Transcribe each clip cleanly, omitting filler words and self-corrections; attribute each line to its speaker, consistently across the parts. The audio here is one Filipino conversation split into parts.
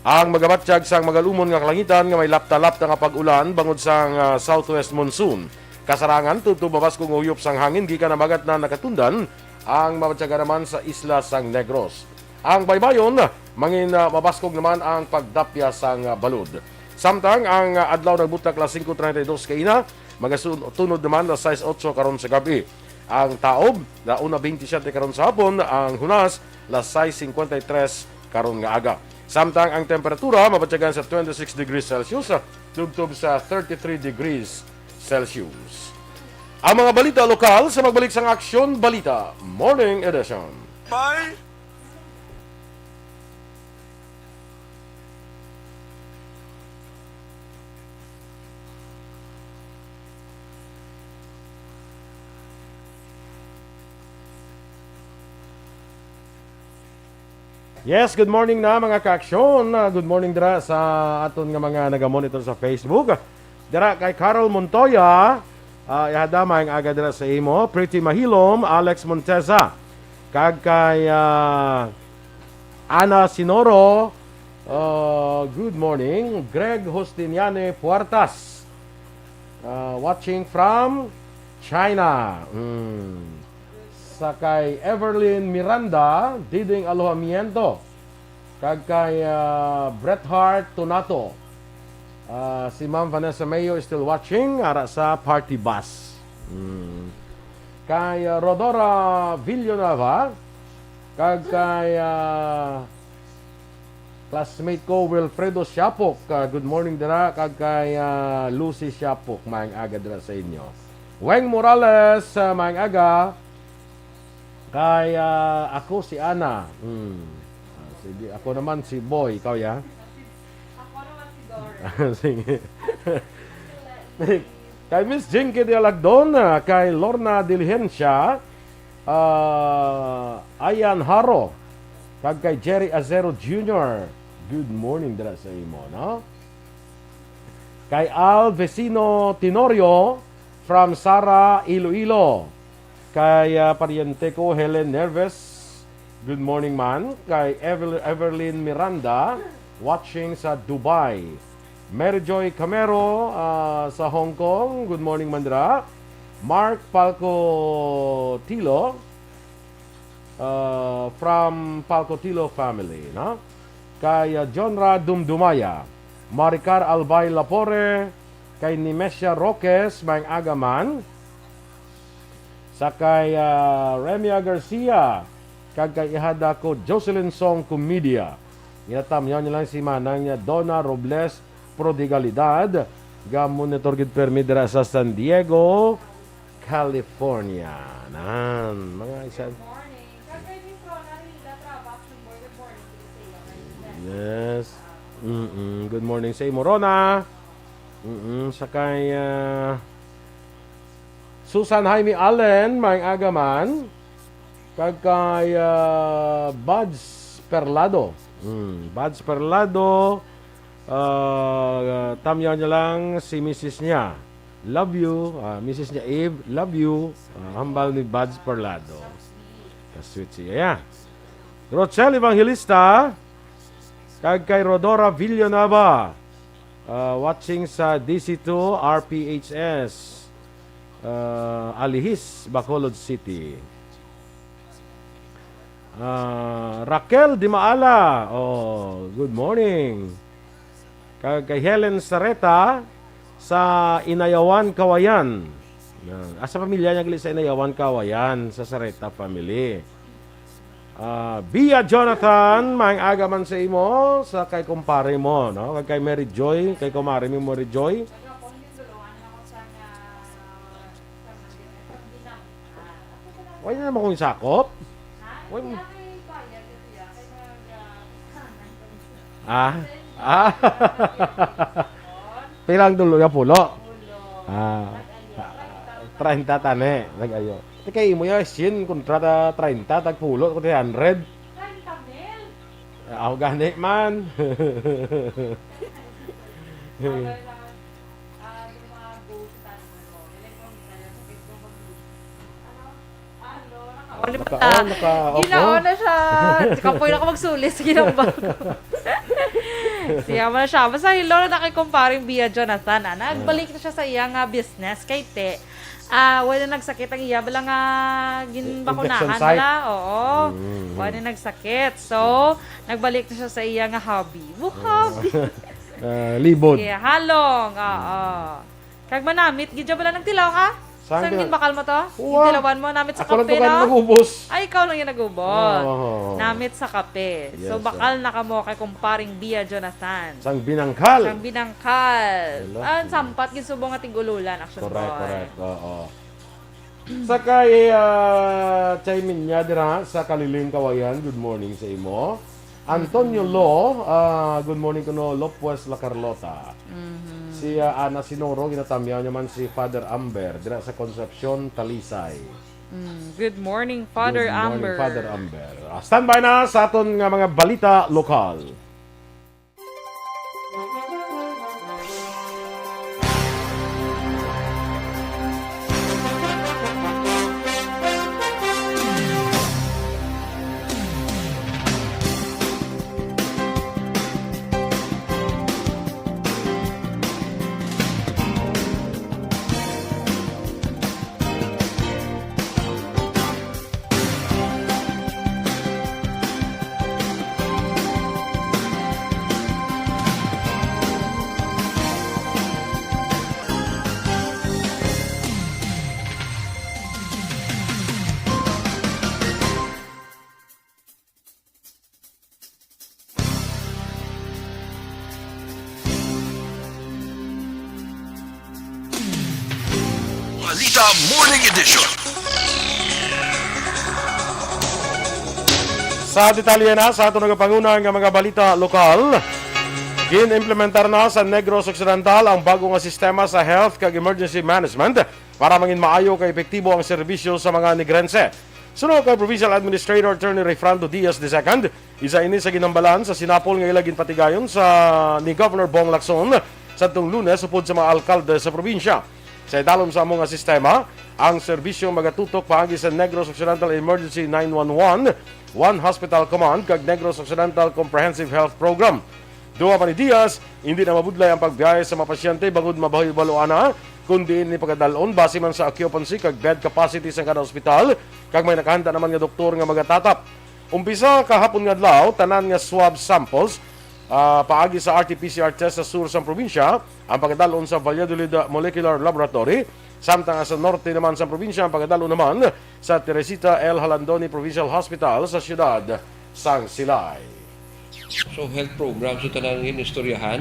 Speaker 1: Ang magabatsyag sang magalumon nga kalangitan nga may lapta-lapta nga pag-ulan bangod sang southwest monsoon. Kasarangan tutub mabaskong uyop sang hangin gikan na magat na nakatundan ang mabatyaga naman sa isla sang Negros. Ang baybayon mangin mabaskog naman ang pagdapya sang balod. Samtang ang adlaw nagbutak las 5:32 kaina, magasunod naman las 6:08 karon sa gabi. Ang taob na una 27 karon sa hapon, ang hunas las 6:53 karon nga aga. Samtang ang temperatura mabatyagan sa 26 degrees Celsius, tubtob sa 33 degrees Celsius. Ang mga balita lokal sa magbalik sang Aksyon Balita Morning Edition.
Speaker 2: Bye!
Speaker 1: Yes, good morning na mga ka-aksyon. Good morning dira sa aton nga mga naga-monitor sa Facebook. Dira kay Carol Montoya, ihadama ang aga dira sa imo. Pretty Mahilom, Alex Monteza. Kag kay Ana Sinoro, good morning. Greg Hostiniane Puertas, watching from China. Sa kay Everlyn Miranda, Diding Alohamiento. Kag kay Bret Hart Tonato. Si Ma'am Vanessa Mayo is still watching ara sa party bus. Kay Rodora Villanueva. Kag kay classmate ko Wilfredo Siapok. Good morning dira. Kag kay Lucy Siapok. Maayong aga dira sa inyo. Weng Morales, maayong aga. Kay ako si Ana. Ako naman si Boy. Ikaw ya?
Speaker 3: Ako naman si Dorel.
Speaker 1: Sige. Kay Miss Jinky de Alagdon. Kay Lorna Diligencia. Ayan Haro. Kag kay Jerry Azero Jr. Good morning dira sa imo, no? Kay Al Vecino Tenorio from Sara, Iloilo. Kay pariente ko Helen Nerves, good morning man. Kay Everlyn Miranda, watching sa Dubai. Mary Joy Camero sa Hong Kong, good morning mandra. Mark Palco Tilo from Palco Tilo family, no? Kay Jonra Dumdumaya, Maricar Albay Lapore, kay Nimesia Roques, Mang Agaman. Sakay Remia Garcia, kag kay ihada ko Jocelyn Song Comedia. Inatam yan lang si manang niya Donna Robles Prodigalidad, ga monitor gid permi dira sa San Diego, California. Nan, mga isa.
Speaker 3: Good morning. Kaya Miss Rona Rilda Travax, good morning to the sa'yo.
Speaker 1: Yes. Good morning sa imo Rona. Sakay Susan Jaime Allen, maayong agaman. Kag kay Buds Perlado. Buds Perlado. Tamyaw niya lang si Mrs. niya. Love you. Mrs. niya Eve, love you. Hambal ni Buds Perlado. Kasweet siya. Yeah. Rochelle Evangelista. Kag kay Rodora Villanueva. Watching sa DC2 RPHS. Alihis, Bacolod City. Raquel Di Maala. Oh, good morning. Kay Helen Sareta sa Inayawan, Kawayan. Asa pamilya niya gali sa Inayawan, Kawayan, sa Sareta family. Bia Jonathan, maayong aga man sa imo, sa kay kumpare mo, no? Kay Mary Joy, kay kumare mo Mary Joy. Why na naman kong sakop? Why mo? Pilang dulo ya pulo. 30 tane. Nag-ayo. Kay mo ya sin kontrata 30 tag pulo ko 300.
Speaker 3: 30 mil.
Speaker 1: Ako gani man. Naka-off.
Speaker 3: Ginawa na siya. Kapoy na ka magsulis. Ginawa ko. Siya mo na siya. Basta hilo na nakikumparing Bia Jonathan. Nagbalik na siya sa iyang business kay Te. Wala nagsakit ang iya. Bala nga ginbakunahan nila. Oo. Wala nagsakit. So, nagbalik na siya sa iyang hobby. Hobby.
Speaker 1: Libod.
Speaker 3: Yeah, halong. Oo. Kag manamit. Gidya bala nagtilaw ka? Saan ginbakal mo to? Itilawan mo namit sa kape, no?
Speaker 1: Nagubos.
Speaker 3: Ay, ikaw lang yung nagubos. Namit sa kape. So, bakal na ka mo kay kumparing Bia Jonathan.
Speaker 1: Sang binangkal.
Speaker 3: Sang binangkal. Sampat, gisubong ating ululan. Action
Speaker 1: Correct. Oo. Sa kay Chaimin niya dira sa Kaliling Kawayan, good morning sa imo. Antonio Lo, good morning kuno Lopez La Carlota. Si Ana Sinoro, ginatamyaw naman si Father Amber dira sa Concepcion, Talisay.
Speaker 3: Good morning, Father Amber.
Speaker 1: Good morning, Father Amber. Standby na sa aton nga mga balita lokal.
Speaker 2: Balita Morning Edition.
Speaker 1: Sa detalye na sa ato nagapangunan nga mga balita lokal, gin-implementar na sa Negros Occidental ang bagong nga sistema sa health kag emergency management para mangin maayo kay epektibo ang serbisyo sa mga nigrense. Sunod kay Provincial Administrator Attorney Refrando Diaz II, isa ini sa ginambalan sa sinapol nga ilagin patigayon sa ni Governor Bong Lacson sa itong Lunes upod sa mga alkalde sa probinsya. Sa idalom sa among sistema, ang serbisyo magatutok paagi sa Negros Occidental Emergency 911, One Hospital Command kag Negros Occidental Comprehensive Health Program. Duwa pa ni Diaz, hindi na mabudlay ang pagbiyahe sa mga pasyente bangod mabahay-baluana, kundi ni pagkadalon base man sa occupancy kag bed capacity sa kada ospital, kag may nakahanda naman nga doktor nga magatatap. Umpisa kahapon nga adlaw, tanan nga swab samples paagi sa RT-PCR test sa sur sa probinsya, ang pagkadalon sa Valladolid Molecular Laboratory, samtang sa norte naman sa probinsya, ang pagkadalon naman sa Teresita L. Halandoni Provincial Hospital sa siyudad sang Silay.
Speaker 4: So health program so tanang ginistoryahan.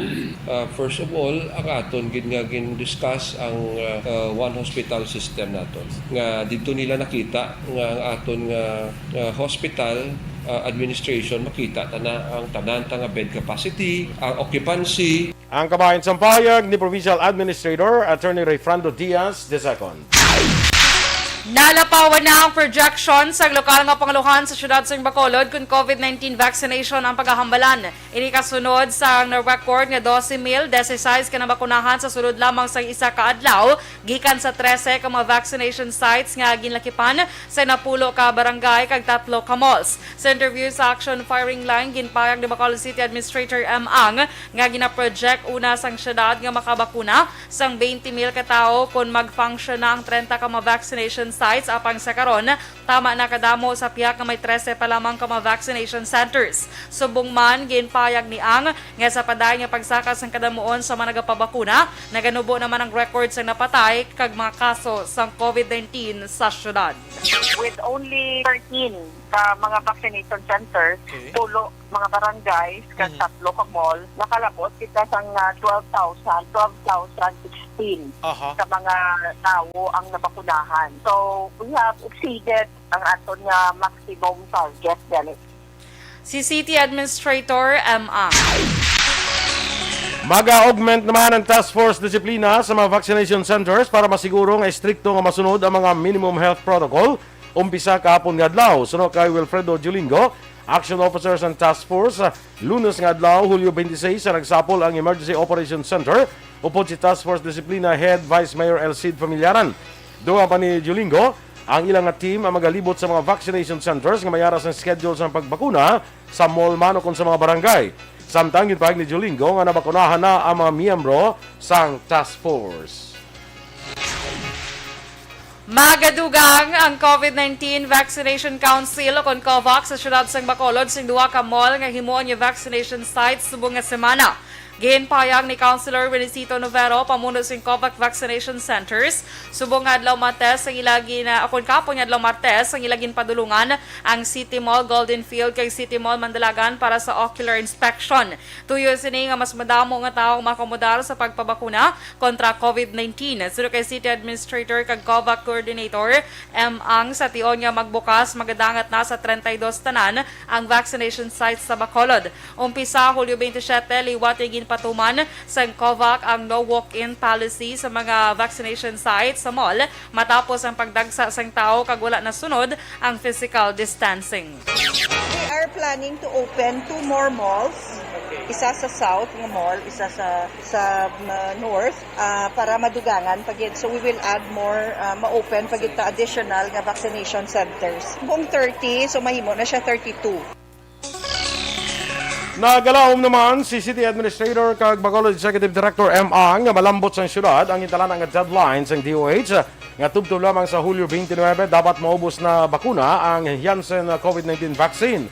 Speaker 4: First of all, ang aton gin-discuss ang one hospital system naton. Nga dito nila nakita nga ang aton hospital administration makita ang tanan nga bed capacity, ang occupancy.
Speaker 1: Ang kabahin sa pahayag ni Provincial Administrator Attorney Refrando Diaz II.
Speaker 3: Nalapawan na ang projection sa lokal nga panguluhan sa syudad sa Bacolod kung COVID-19 vaccination ang paghahambalan. Ini kasunod sa na-record nga 12,016 ka nabakunahan sa sulod lamang sa isa ka adlaw gikan sa 13 ka mga vaccination sites nga ginlakipan sa napulo ka barangay kag 3 ka malls. Sa interview sa Aksyon firing line ginpayag ni Bacolod City Administrator M. Ang nga gina-project una sang syudad nga makabakuna sang 20,000 ka tawo kung mag-function na ang 30 ka mga vaccination sites apang sa karon tama na kadamo sa piyak nga may 13 pa lamang ka mga vaccination centers. Subong man ginpayag ni Ang nga sa paday nga pagsakas ng kadamuon sa mga nagapabakuna, naganubo naman ang record sa napatay kag mga kaso sa COVID-19 sa syudad.
Speaker 5: With only 13 ka mga vaccination centers, tulo mga barangays, kag 3 ka mall, nakalabot kita sa 12,016 sa mga tao ang nabakunahan. So, we have exceeded ang aton nga maximum target dali.
Speaker 3: Si City Administrator M.A.
Speaker 1: Mag-augment naman ang task force disiplina sa mga vaccination centers para masiguro nga istrikto nga masunod ang mga minimum health protocol. Umpisa kahapon nga adlaw. Sunod kay Wilfredo Julingo, Action Officers and Task Force, Lunes nga adlaw, Hulyo 26, sa nagsapol ang Emergency Operations Center upod si Task Force Disiplina Head Vice Mayor Elcid Familiaran. Duwa pa ni Julingo, Ang ilang team ang magalibot sa mga vaccination centers nga mayaras ng schedule sa pagbakuna sa mall man o kung sa mga barangay. Samtang ginpahig ni Jolingo nga nabakunahan na ang mga miyembro sang task force.
Speaker 3: Magadugang ang COVID-19 Vaccination Council o kon COVAX sa siyudad sang Bacolod sing duha ka mall nga himuon yung vaccination sites subong nga semana. Ginpayag ni Councilor Benito Novero pamuno sing COVAX Vaccination Centers subong nga adlaw Martes ang ilagi na akon kapon adlaw Martes ang ilagin padulungan ang City Mall Golden Field kay City Mall Mandalagan para sa ocular inspection. Tuyo sini nga mas madamo nga tawo makomodar sa pagpabakuna kontra COVID-19. Suno kay City Administrator kag COVAX Coordinator Ang sa tion nga magbukas magadangat na sa 32 tanan ang vaccination sites sa Bacolod. Umpisa Hulyo 27 liwat patuman sa COVAX ang no walk-in policy sa mga vaccination sites sa mall matapos ang pagdagsa sang tao kag wala na sunod ang physical distancing.
Speaker 2: We are planning to open 2 more malls. Isa sa south ng mall, isa sa north para madugangan pagit. So we will add more ma-open pagit ta additional nga vaccination centers. Buong 30, so mahimo na siya 32.
Speaker 1: Nagalawom naman si City Administrator kag Bacolod Executive Director Ang nga malambot sang syudad ang italan nga deadline sang DOH nga tubtob lamang sa Hulyo 29 dapat maubos na bakuna ang Janssen COVID-19 vaccine.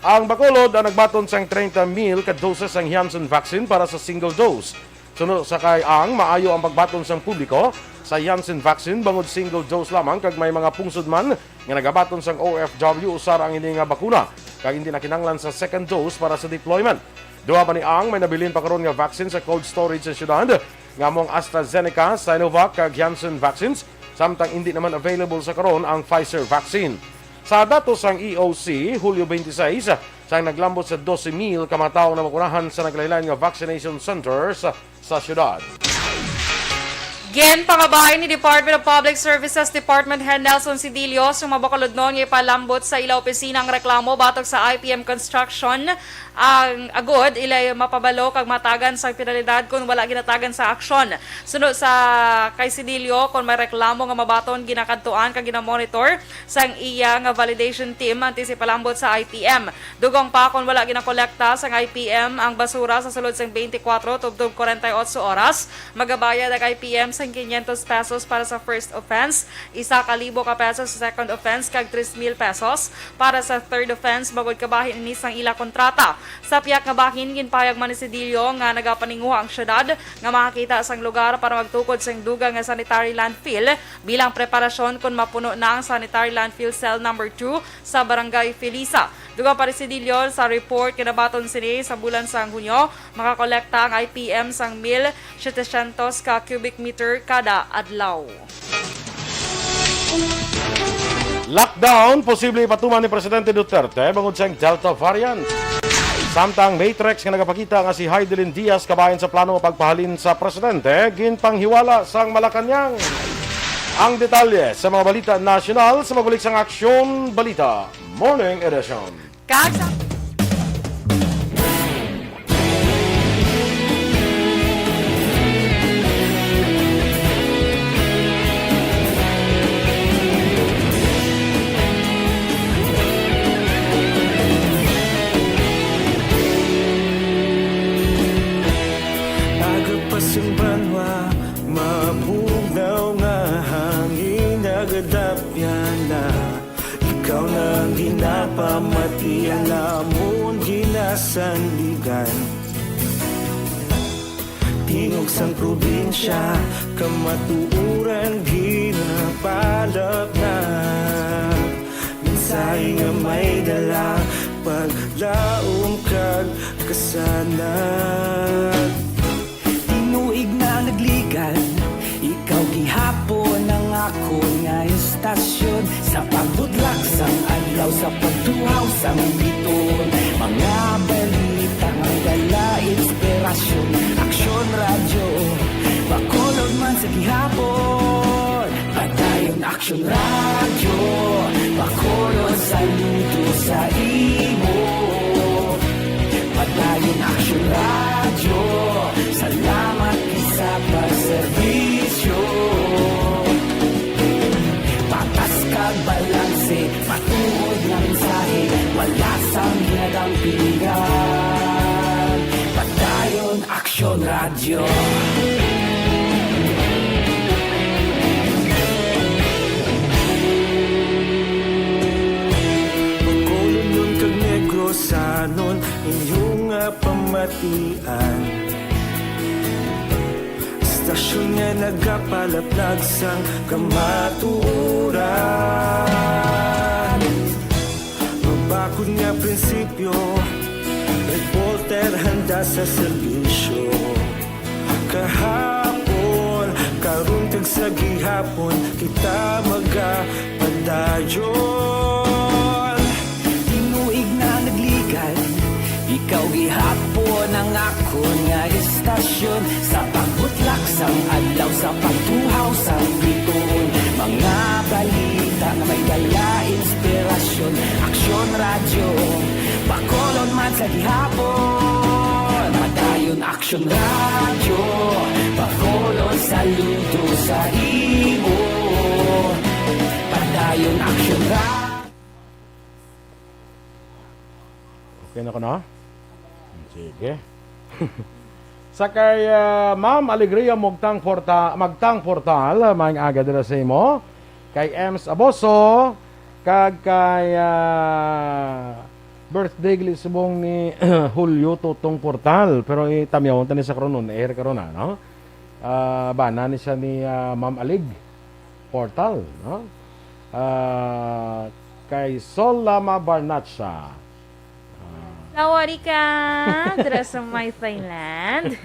Speaker 1: Ang Bacolod ang nagbaton sang 30,000 ka doses ang Janssen vaccine para sa single dose. Sunod sa kay Ang maayo ang pagbaton sang publiko sa Janssen vaccine bangod single dose lamang kag may mga pungsod man nga nagabaton sang OFW usar ang hindi nga bakuna kag hindi na kinanglan sa second dose para sa deployment. Duha pa ni Ang may nabilin pa karon nga vaccine sa cold storage sa syudad nga mong AstraZeneca, Sinovac kag Janssen vaccines samtang hindi naman available sa karon ang Pfizer vaccine. Sa datos sang EOC Hulyo 26 sang naglambot sa 12,000 ka mga tawo na makunahan sa naglain-lain nga vaccination centers sa syudad.
Speaker 3: Pangabay ni Department of Public Services Department Head Nelson Sidilio sa mabakalod noon nga ipalambot sa ila opisina ang reklamo batok sa IPM Construction ang agod ilay mapabalo kag matagan sa penalidad kung wala ginatagan sa aksyon. Sunod sa kay Sidilio kung may reklamo nga mabaton ginakadtuan kag ginamonitor sang iya nga validation team antes ipalambot sa IPM. Dugong pa kung wala ginakolekta sang IPM ang basura sa sulod sang 24 tubtob 48 oras, magabayad ang IPM sang 500 pesos para sa first offense, 1,000 ka pesos sa second offense kag 3,000 pesos para sa third offense bagod kabahin ini sang ila kontrata. Sa piyak nga bahin ginpayag man ni Sidilio nga nagapaninguha ang syudad nga makakita sang lugar para magtukod sang dugang nga sanitary landfill bilang preparasyon kung mapuno na ang sanitary landfill cell number 2 sa Barangay Felisa. Dugang pa rin Sidilio sa report kinabaton sini sa bulan sang Hunyo makakolekta ang IPM sang 1,700 ka cubic meter kada adlaw.
Speaker 1: Lockdown posible ipatuman ni Presidente Duterte bangod sa Delta variant. Samtang matrix nga nagapakita nga si Heidelin Diaz kabayan sa plano pagpahalin sa presidente ginpanghiwala sang Malacañang. Ang detalye sa mga balita nasyonal sa magulik sang Aksyon Balita Morning Edition.
Speaker 6: Agapasang banwa, mapugaw nga hangin nagadapyan na. Ikaw na ang ginapamatian na amon ginasandigan. Tingog sang probinsya, kamatuuran ginapalap na. Minsay nga may dala, paglaom kag kasanag.
Speaker 7: Tinuig na nagligan, ikaw gihapon ang ako nga istasyon. Sa pagbudlak sang adlaw, sa pagtuhaw sang biton. Mga balita nga dala inspirasyon. Aksyon radyo, Bacolod man sa gihapon. Padayon Aksyon radyo, Bacolod saludo sa imo. Padayon Aksyon radyo, salamat sa pagserbisyo. Patas ka radyo.
Speaker 6: Pagkulong nun kag negrosanon inyong pamatian. Istasyon nga nagapalaplag sang kamaturan. Mabakod nga prinsipyo, reporter handa sa serbisyo. Kahapon, karong tag sa gihapon, kita magapadayon.
Speaker 7: Tinuig na nagligan, ikaw gihapon ang ako nga istasyon. Sa pagbutlak sang adlaw, sa pagtuhaw sang bituon. Mga balita na may dala inspirasyon. Aksyon radyo, Bacolod man sa gihapon. Madayon Aksyon radyo, Bacolod saludo sa imo. Padayon Aksyon radyo.
Speaker 1: Okay na ko na? Sige. Sakay Ma'am Alegria magtang portal maing aga dira sa imo kay Ems Aboso kag kay birthday gili subong ni Julio Tutong Portal pero itamyaw tani sa karon air karon na no. Bana ni siya ni Ma'am Alig Portal no. Kay Sol Lama Barnacha.
Speaker 3: Nawari ka, dra sa may Thailand.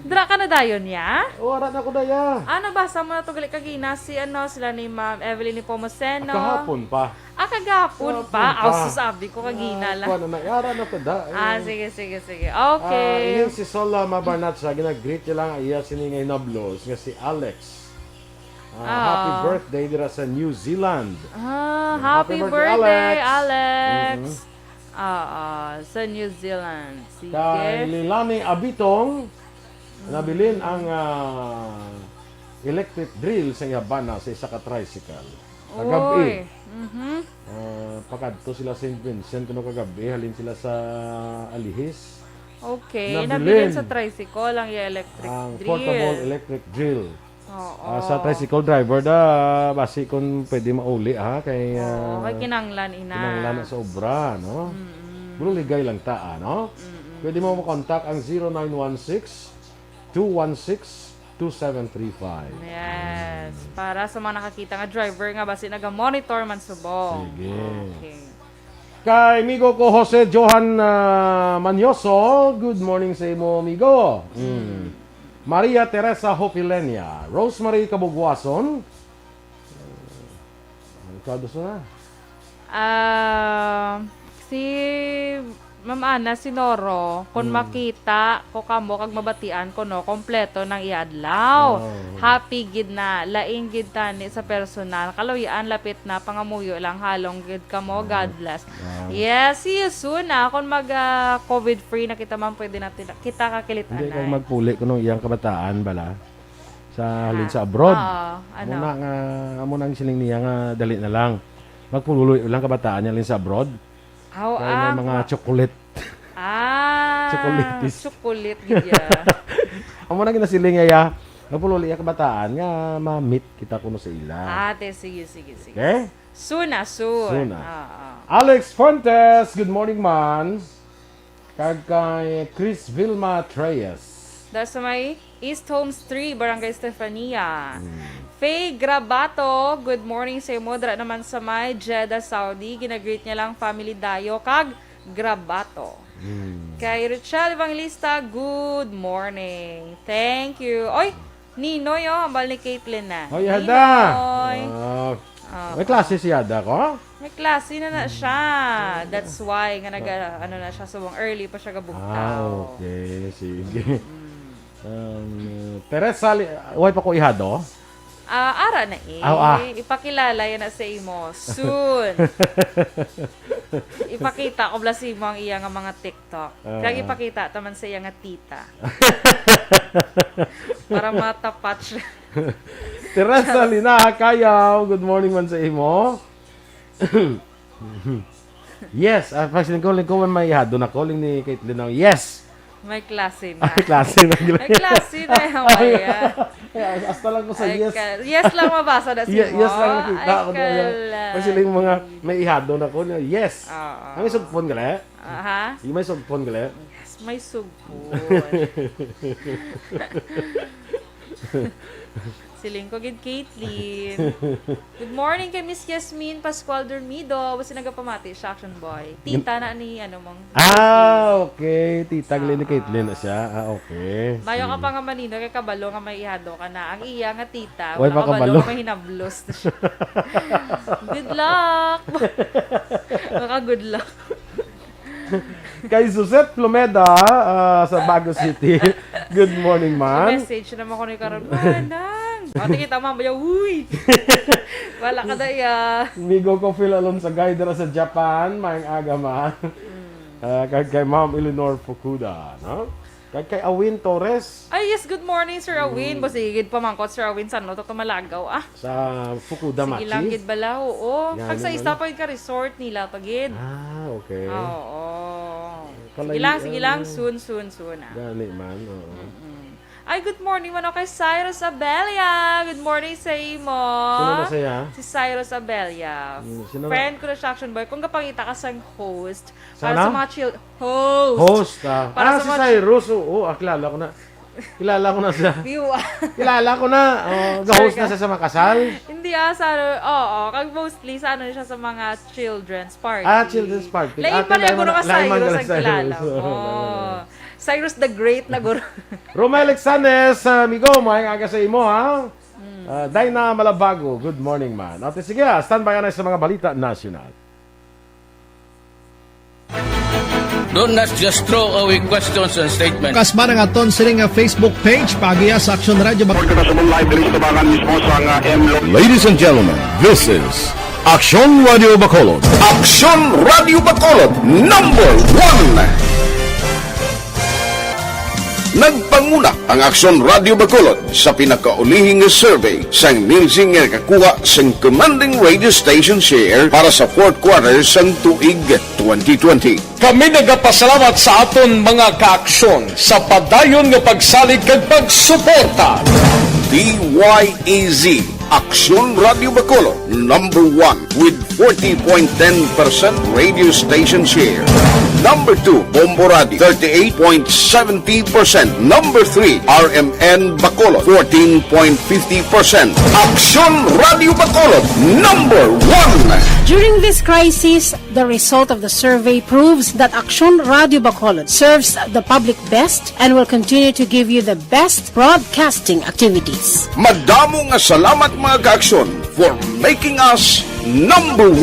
Speaker 3: Dra ka na dayon ya?
Speaker 1: Wala na ko daya.
Speaker 3: Ano basa mo na to gali kagina si sila ni Ma'am Evelyn ni Pomoceno.
Speaker 1: Kahapon pa.
Speaker 3: Kagapon pa. Aw, sabi ko kagina lang.
Speaker 1: Kuha na yara na pa da.
Speaker 3: Sige. Okay.
Speaker 1: Ini si Sola Mabarnat sa ginag-greet niya lang iya siningay na blues nga si Alex. Happy birthday dira sa New Zealand.
Speaker 3: Happy birthday, Alex. Sa New Zealand. Sige.
Speaker 1: Kay Lilani Abitong nabilin ang electric drill sa Habana sa isa ka tricycle. Kagabi. Pakadto sila St. Vincent kuno kagabi halin sila sa Alihis.
Speaker 3: Okay, nabilin sa tricycle ang electric
Speaker 1: Ang
Speaker 3: drill.
Speaker 1: portable electric drill.
Speaker 3: Sa
Speaker 1: tricycle driver da basi kung pwede mauli kay
Speaker 3: kay kinanglan ina.
Speaker 1: kinanglan na sa obra no. Bro ligay lang ta no. Pwede mo mo-contact ang 0916-216-2735.
Speaker 3: Yes, para sa mga nakakita nga driver nga basi naga-monitor man subong.
Speaker 1: Sige.
Speaker 3: Okay.
Speaker 1: Kay amigo ko Jose Johan Manyoso, good morning sa imo amigo. Maria Teresa Hopilenia, Rosemary Kabugwason. Kado na.
Speaker 3: Si Ma'am Ana Sinoro, kung makita ko kamo kag mabatian ko no kompleto ng iadlaw. Happy gid na laing gid tani sa personal. Kalawian lapit na pangamuyo lang halong gid kamo. God bless. Yes, see you soon kung mag COVID free na kita man pwede natin kita kakilitan.
Speaker 1: Hindi kang magpuli kuno iyang kabataan bala sa halin sa abroad. Muna nga amo nang siling niya nga dali na lang. Magpululoy lang kabataan niya halin sa abroad. Kaya may mga chocolate. Chocolates.
Speaker 3: Chocolate gidya.
Speaker 1: Amo na ginasiling ya. Magpululoy ang kabataan nga ma-meet kita kuno sa ila.
Speaker 3: Sige.
Speaker 1: Okay?
Speaker 3: Soon.
Speaker 1: Alex Fuentes, good morning man. Kag kay Chris Vilma Treyes.
Speaker 3: Dahil sa may East Homes 3, Barangay Stefania. Faye Grabato, good morning sa imo. Dara naman sa may Jeddah, Saudi. Ginagreet niya lang family dayo kag Grabato. Kay Richelle Evangelista, good morning. Thank you. Oy, Ninoy hambal ni Caitlin na.
Speaker 1: Oy, Yada.
Speaker 3: Ninoy.
Speaker 1: May klase si Yada ko?
Speaker 3: May klase na siya. That's why nga na siya subong early pa siya gabugtaw.
Speaker 1: Okay, sige. Teresa, why pa ko ihado?
Speaker 3: Ara na Ipakilala yan na sa imo. Soon. Ipakita ko blas mo ang iya nga mga TikTok. Kaya ipakita taman sa iya nga tita. Para matapat siya.
Speaker 1: Teresa Lina Kayaw, good morning man sa imo. Yes, actually calling ko man may ihado na calling ni Caitlin now. Yes.
Speaker 3: May klase na.
Speaker 1: Klase na.
Speaker 3: May klase na yung maya.
Speaker 1: Hasta lang ko sa yes.
Speaker 3: Yes lang mabasa na si mo.
Speaker 1: Yes lang nakita ako. Kasi yung mga may ihado na ko. Yes.
Speaker 3: Oo.
Speaker 1: May sugpon gali?
Speaker 3: Ha?
Speaker 1: Yung may sugpon gali?
Speaker 3: Yes, may sugpon. Siling ko gid Caitlyn. Good morning kay Miss Yasmin Pascual Dormido. Basta nagapamati siya, Action Boy. Tita na ni ano mong.
Speaker 1: Okay. Tita ni Caitlyn na siya. Okay.
Speaker 3: Mayo ka pa nga manino kay kabalo nga may ihado ka na. Ang iya nga tita,
Speaker 1: Why
Speaker 3: wala
Speaker 1: pa
Speaker 3: kabalo
Speaker 1: kabalo?
Speaker 3: nga may hinablos na siya. Good luck. Baka good luck.
Speaker 1: Kay Suset Plomeda sa Bago City. Good morning, man.
Speaker 3: Message naman ko ni Karon. Manang. Ate kita mamaya, uy. Wala ka na ya.
Speaker 1: Migo ko feel alone sa guide sa Japan. Maayong aga, man. Kay Ma'am Eleanor Fukuda. No? Kay Awin Torres.
Speaker 3: Ay, yes, good morning, Sir Awin. Basigid pamangkot, Sir Awin. Saan no? Ito malagaw, ah.
Speaker 1: Sa Fukuda,
Speaker 3: Sige lang,
Speaker 1: Machi.
Speaker 3: gid bala, oo.
Speaker 1: Yan,
Speaker 3: Kag sa
Speaker 1: naman.
Speaker 3: isa pa ka resort nila, pagid.
Speaker 1: Okay.
Speaker 3: Oo.
Speaker 1: Kalay-
Speaker 3: Sige lang. Soon, ah.
Speaker 1: Gani, man. Oo.
Speaker 3: Ay, good morning man kay Cyrus Abelia. Good morning sa imo.
Speaker 1: Sino na siya?
Speaker 3: Si Cyrus Abelia.
Speaker 1: Sino na?
Speaker 3: Friend ko na siya, Action Boy. Kung kapangita ka sang host,
Speaker 1: Sana?
Speaker 3: para sa mga host.
Speaker 1: Host,
Speaker 3: Para sa
Speaker 1: si
Speaker 3: mga-
Speaker 1: Cyrus. Oo, kilala ko na. Kilala ko na siya.
Speaker 3: View,
Speaker 1: Kilala ko na. Ga-host na siya sa makasal.
Speaker 3: Hindi sa kag mostly sa ano siya sa mga children's party.
Speaker 1: Children's party.
Speaker 3: Lain pa rin guro ka
Speaker 1: lain man
Speaker 3: Cyrus
Speaker 1: ka
Speaker 3: ang kilala
Speaker 1: Cyrus.
Speaker 3: mo. Cyrus the Great na guro.
Speaker 1: Romel Alexanes, amigo, maayong aga sa imo, ha? Dayna Malabago, good morning, man. At sige, standby na sa mga balita national.
Speaker 8: Do not just throw away questions and statements.
Speaker 9: Kasma ng aton sining nga Facebook page pagiya sa Aksyon Radio.
Speaker 10: Ladies and gentlemen, this is Aksyon Radio Bacolod. Aksyon Radio Bacolod, number 1. Nagpanguna ang Aksyon Radio Bacolod sa pinakaulihing survey sa nilsing nga kakuha sa commanding radio station share para sa fourth quarter sa tuig 2020.
Speaker 8: Kami nagapasalamat sa aton mga kaaksyon sa padayon nga pagsalig kag pagsuporta.
Speaker 10: DYEZ Aksyon Radio Bacolod, number 1 with 40.10% radio station share. Number 2, Bombo Radio, 38.70%. Number 3, RMN Bacolod, 14.50%. Aksyon Radio Bacolod, number 1.
Speaker 11: During this crisis, the result of the survey proves that Aksyon Radio Bacolod serves the public best and will continue to give you the best broadcasting activities.
Speaker 10: Madamo nga salamat mga kaaksyon for making us number 1.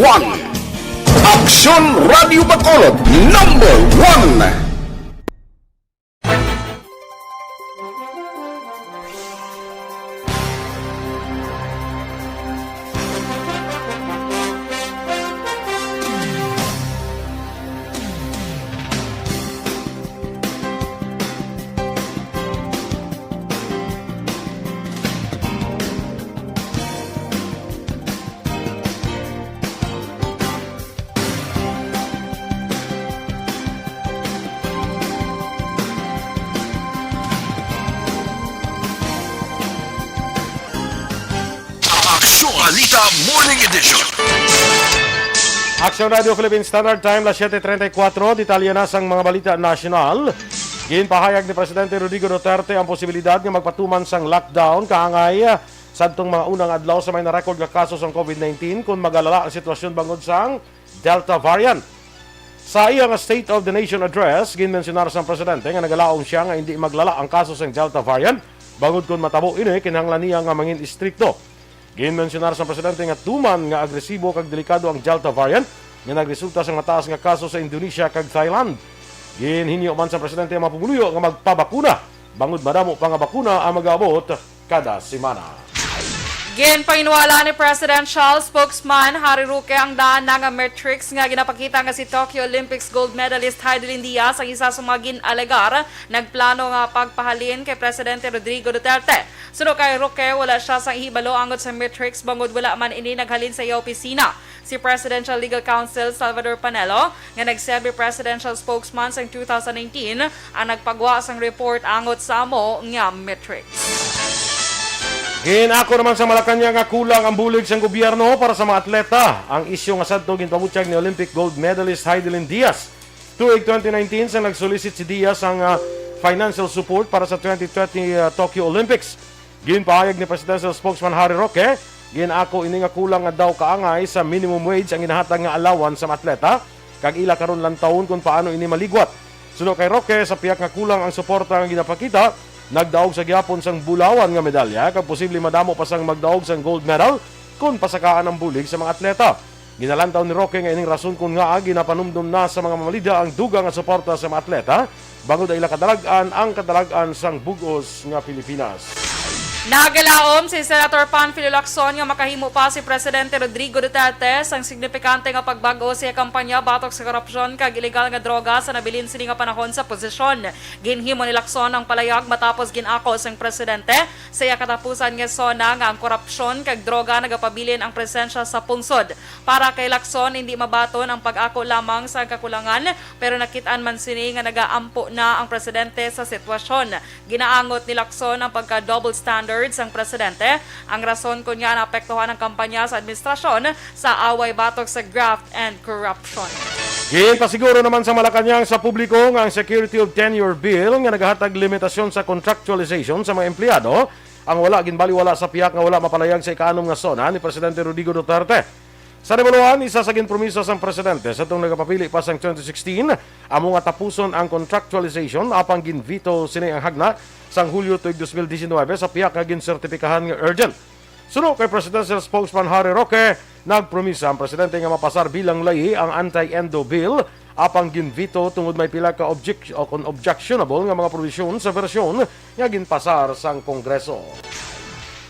Speaker 10: Aksyon Radio Bacolod, number 1. Balita Morning Edition.
Speaker 1: Aksyon Radio Philippine Standard Time, las 7:34. Detalye na sang mga balita national. Ginpahayag ni Presidente Rodrigo Duterte ang posibilidad nga magpatuman sang lockdown kaangay sadtong mga unang adlaw sa may na-record nga kaso sang COVID-19 kung magalala ang sitwasyon bangod sang Delta variant. Sa iyang State of the Nation address, ginmensionar sang presidente nga nagalaong siya nga hindi maglala ang kaso sang Delta variant bangod kung matabo ini kinahanglan niya nga mangin istrikto. Ginmensionar sang presidente nga tuman nga agresibo kag delikado ang Delta variant nga nagresulta sa mataas nga kaso sa Indonesia kag Thailand. Ginhinyo man sa presidente ang mapumuluyo nga magpabakuna bangod madamo pa nga bakuna ang mag-abot kada semana.
Speaker 3: Ginpahinuwala ni Presidential Spokesman Harry Roque ang daan na nga metrics nga ginapakita nga si Tokyo Olympics gold medalist Heidelin Diaz ang isa sa mga ginalegar nagplano nga pagpahalin kay Presidente Rodrigo Duterte. Suno kay Roque, wala siya sa ihibalo angot sa metrics bangod wala man ini naghalin sa iya opisina. si Presidential Legal Counsel Salvador Panelo nga nagserbi presidential spokesman sa 2019 ang nagpagwa sang report angot sa amo nga metrics.
Speaker 1: Ginako naman sa Malacanang nga kulang ang bulig sa gobyerno para sa mga atleta. Ang isyu nga sadto ginpabutyag ni Olympic gold medalist Heidelin Diaz. Tuig 2019 sa nagsolicit si Diaz ang financial support para sa 2020 Tokyo Olympics. Ginpahayag ni Presidential Spokesman Harry Roque, ginako ini nga kulang nga daw kaangay sa minimum wage ang inahatag nga allowance sa mga atleta kag ila karon lang taon kung paano ini maligwat. Suno kay Roque sa piyak nga kulang ang suporta nga ginapakita, nagdaog sa gihapon sang bulawan nga medalya kag posible madamo pa sang magdaog sang gold medal kung pasakaan ang bulig sa mga atleta. Ginalantaw ni Roque nga ining rason kung nga ginapanumdum na sa mga mamalida ang dugang nga suporta sa mga atleta bago da ila kadalagan ang kadalagan sang bugos nga Pilipinas.
Speaker 3: Nagalaom si Senator Panfilo Aksyon nga makahimo pa si Presidente Rodrigo Duterte sang signifikante nga pagbago sa kampanya batok sa korupsyon kag ilegal nga droga sa nabilin sini nga panahon sa posisyon. Ginhimo ni Aksyon ang palayag matapos ginako sang presidente sa katapusan nga sona nga ang korupsyon kag droga nagapabilin ang presensya sa pungsod. Para kay Aksyon hindi mabaton ang pag-ako lamang sa kakulangan pero nakit-an man sini nga nagaampo na ang presidente sa sitwasyon. Ginaangot ni Aksyon ang pagka-double standard ang presidente, ang rason ko niya naapektuhan ang kampanya sa administrasyon sa away batok sa graft and corruption.
Speaker 1: Pasiguro naman sa Malacanang sa publiko nga ang Security of Tenure Bill nga naghatag limitasyon sa contractualization sa mga empleyado ang wala ginbaliwala sa piyak nga wala mapalayag sa ikaanom nga sona ni Presidente Rodrigo Duterte. Sa rebaluhan, isa sa ginpromiso sang presidente sa itong nagapapili pa sang 2016, amo nga tapuson ang contractualization apang ginvito sini ang hagna sang Hulyo tuig 2019 sa piyak nga ginsertipikahan nga urgent. Suno kay Presidential Spokesman Harry Roque, nagpromisa ang presidente nga mapasar bilang lahi ang anti-endo bill apang ginvito tungod may pila ka objectionable nga mga provision sa versyon nga ginpasar sang Kongreso.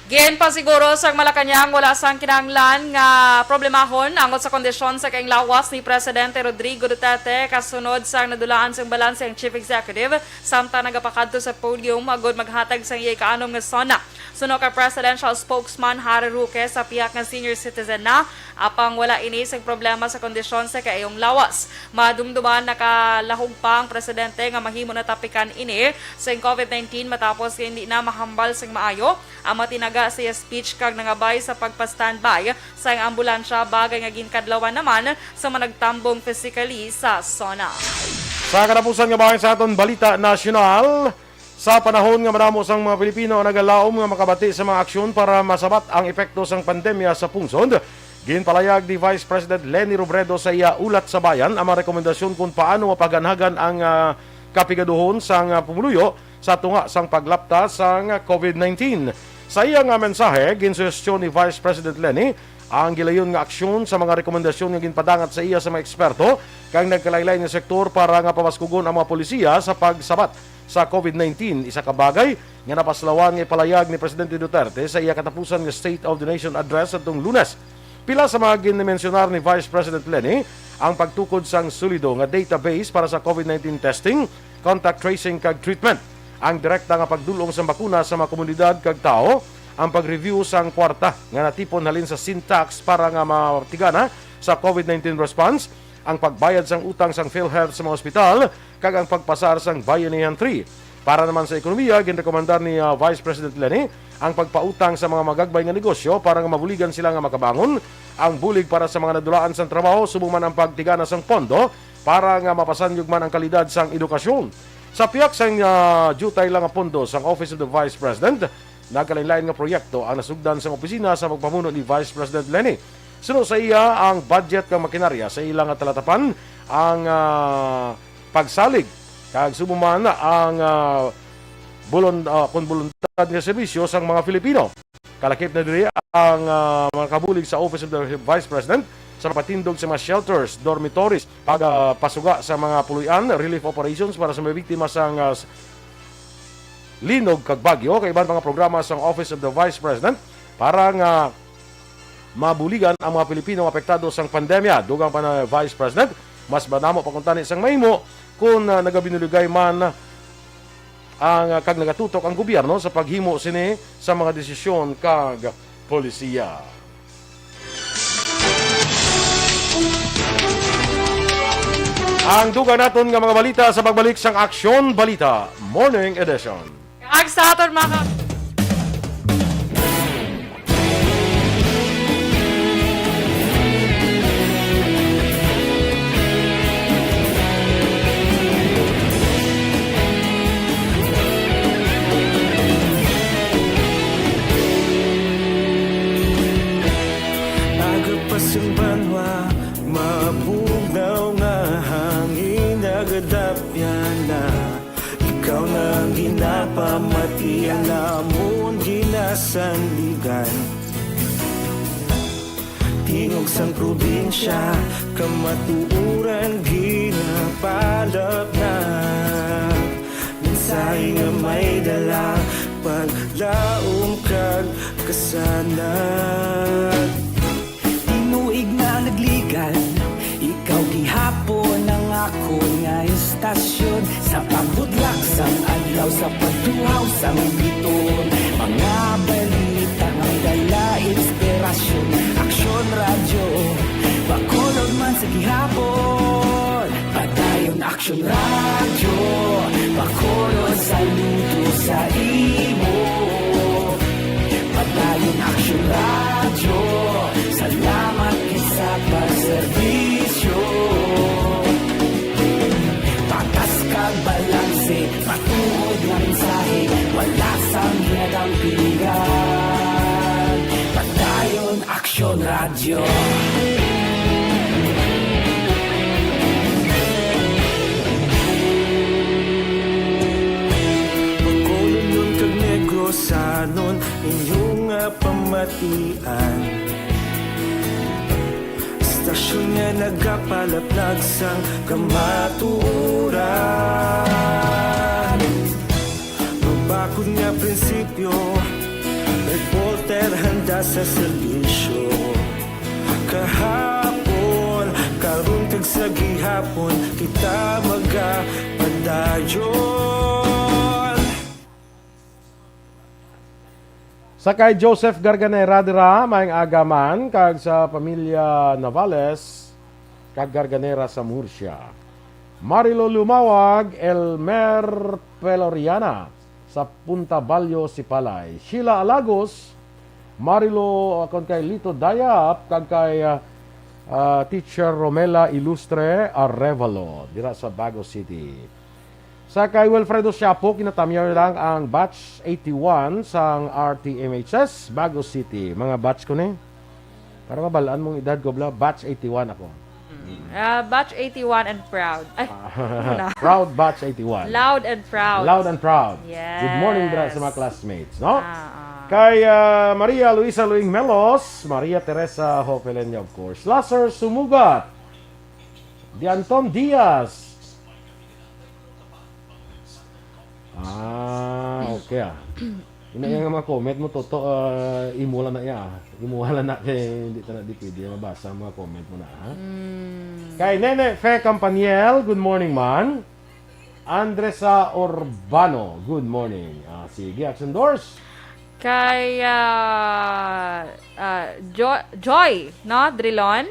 Speaker 3: Giyan pa siguro sa Malacanang wala sang kinahanglan nga problemahon angot sa kondisyon sa kaing lawas ni Presidente Rodrigo Duterte kasunod sang nadulaan sang balanse ang Chief Executive samtang nagapakadto sa podium agud maghatag sang iyay kaanom nga sona. Suno kay Presidential Spokesman Harry Roque sa piyak nga senior citizen na apang wala ini sang problema sa kondisyon sa kaayong lawas. Madumduman nakalahog pa ang presidente nga mahimo na tapikan ini sa COVID-19 matapos hindi na mahambal sang maayo ang matinaga siya speech kag nangabay sa pagpa-standby sa ambulansya bagay nga ginkadlawan naman sa managtambong physically sa sona.
Speaker 1: Sa katapusan nga bahin sa aton Balita National, sa panahon nga madamo sang mga Pilipino nagalaom nga makabati sa mga aksyon para masabat ang epekto sang pandemya sa pungsod, ginpalayag ni Vice President Leni Robredo sa iya ulat sa bayan ang mga rekomendasyon kung paano mapaganhagan ang kapigaduhon sang pumuluyo sa tunga sang paglapta sang COVID-19. Sa iya nga mensahe, ginsuhestyon ni Vice President Leni ang gilayon nga aksyon sa mga rekomendasyon nga ginpadangat sa iya sa mga eksperto kang nagkalaylay nga sektor para nga pawaskugon ang mga polisiya sa pagsabat sa COVID-19. Isa ka bagay nga napaslawan nga palayag ni Presidente Duterte sa iya katapusan nga State of the Nation address atong Lunes. Pila sa mga ginmensionar ni Vice President Leni ang pagtukod sang solido nga database para sa COVID-19 testing, contact tracing kag treatment, ang direkta nga pagdulong sa bakuna sa mga komunidad kag tao, ang pag-review sang kwarta nga natipon halin sa syntax para nga matigana sa COVID-19 response, ang pagbayad sang utang sang PhilHealth sa mga ospital, kag ang pagpasar sang Bayanihan 3. Para naman sa ekonomiya, ginrekomendar ni Vice President Leni ang pagpautang sa mga magagbay nga negosyo para nga mabuligan sila nga makabangon, ang bulig para sa mga nadulaan sang trabaho, subong man ang pagtigana sang pondo para nga mapasanyog man ang kalidad sang edukasyon. Sa piyak sang jutay lang nga pondo sang Office of the Vice President, nagkalain-lain nga proyekto ang nasugdan sang opisina sa pagpamuno ni Vice President Leni. Sunod sa iya ang budget ng makinarya sa ilang talatapan, ang pagsalig kag subuman ang voluntad nga serbisyo sang mga Filipino. Kalakip na diri ang mga kabulig sa Office of the Vice President sa patindog sa mga shelters, dormitories, pagpasuga sa mga puluyan, relief operations para sa mga biktima sang linog kag bagyo, kay ibang mga programa sa Office of the Vice President para nga mabuligan ang mga Pilipino apektado sang pandemya. Dugang pa na Vice President, mas banamo pa kung tani sang mahimo kung nagabinulugay man ang kag nagatutok ang gobyerno sa paghimo sini sa mga desisyon kag polisiya. Ang duga naton nga mga balita sa pagbalik sang Aksyon Balita Morning Edition.
Speaker 3: Kaag sa aton mga
Speaker 6: Agapasang banwa, mabugnaw nga hangin nagadapyan na. Ikaw na ang ginapamatian namon ginasandigan. Tingog sang probinsya, kamatuuran ginapalap na. Mensahe nga may dala, paglaom kag kasanag.
Speaker 7: Tinuig na nagligan, ikaw gihapon ang ako nga istasyon. Sa pagbutlak sang adlaw, sa pagtuhaw sang biton. Mga balita ng dala inspirasyon. Aksyon radyo, Bacolod man sa gihapon. Padayon Aksyon radyo, Bacolod saludo sa imo. Padayon Aksyon radyo, salamat sa pagserbisyo. Patas kag balanse, patuod nga mensahe, wala sang hinadang pilihan. Padayon Aksyon radyo.
Speaker 6: Bacolod nun kag Negros sanon inyong pamatian. Istasyon nga nagapalaplag sang kamaturan. Mabakod nga prinsipyo, reporter handa sa serbisyo. Kahapon, karong kag sa gihapon, kita magapadayon.
Speaker 1: Sa kay Joseph Garganera dira maayong agaman kag sa pamilya Navales kag Garganera sa Murcia. Marilo Lumawag, Elmer Peloriana sa Punta Balyo, Sipalay. Sheila Alagos, Marilo akon kay Lito Dayap kag kay Teacher Romela Ilustre Arevalo dira sa Bago City. Sa kay Wilfredo Siapo, kinatamyaw lang ang batch 81 sang RTMHS, Bago City. Mga batch ko ni. Para mabalaan mong edad ko bla, batch 81 ako.
Speaker 3: batch 81 and proud. Ay,
Speaker 1: Proud batch 81.
Speaker 3: loud and proud.
Speaker 1: Loud and proud.
Speaker 3: Yes.
Speaker 1: Good morning sa mga classmates, no? Kay Maria Luisa Luing Melos, Maria Teresa Hopelenya, of course. Lazar Sumugat, Dianton Diaz. Okay Ina yung mga comment mo, imulan na iya. Imuhala na kay hindi na di pwede mabasa ang mga comment mo na. Ha? Kay Nene Fe Campaniel, good morning man. Andresa Urbano, good morning. Sige, Action Doors.
Speaker 3: Kay Joy, no? Drilon,